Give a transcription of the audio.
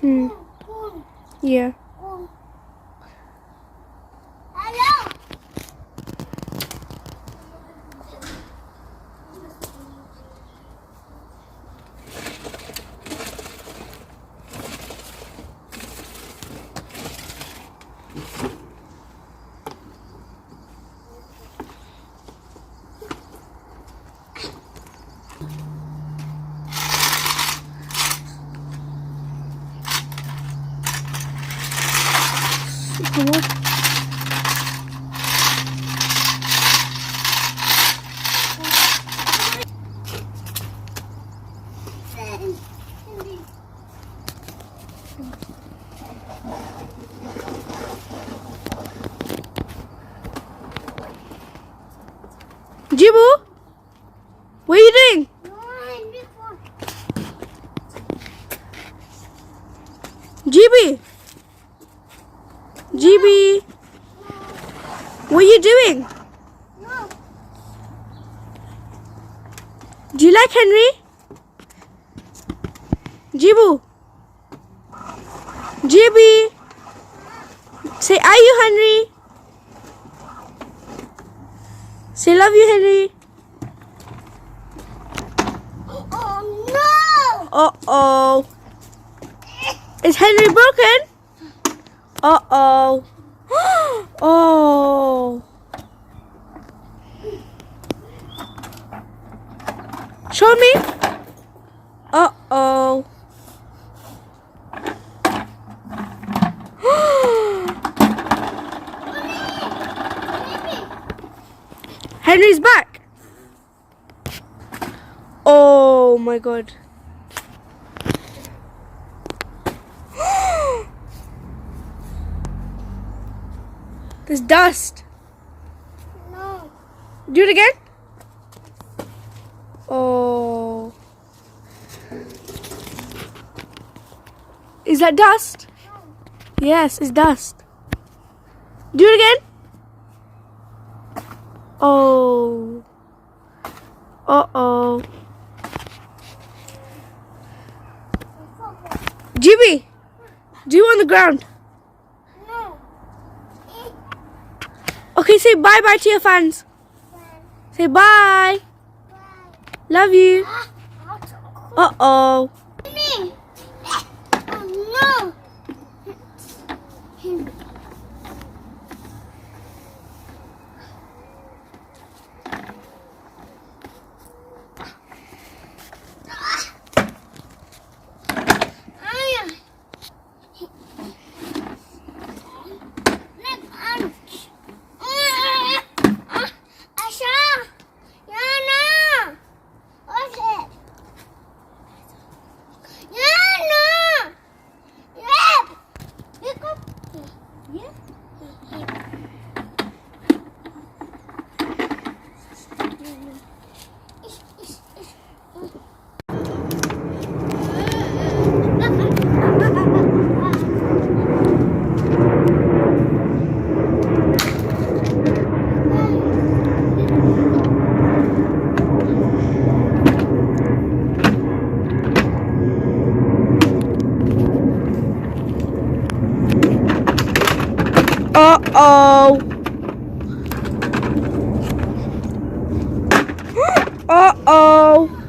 Hmm. Yeah. Come on. Jibu, what are you doing? GB, GB, what are you doing? Do you like Henry? Jibu, GB, say are you Henry? Say love you Henry. Oh no! Uh-oh. Is Henry broken? Uh-oh. Oh. Show me. Uh-oh. Henry's back. Oh my god. There's dust. No. Do it again. Oh. Is that dust? No. Yes, it's dust. Do it again. Oh. Uh-oh. GB, do you on the ground? No. Okay, say bye-bye to your fans. Say bye. Love you. Uh-oh. Me. Oh no. Uh-oh. Uh-oh.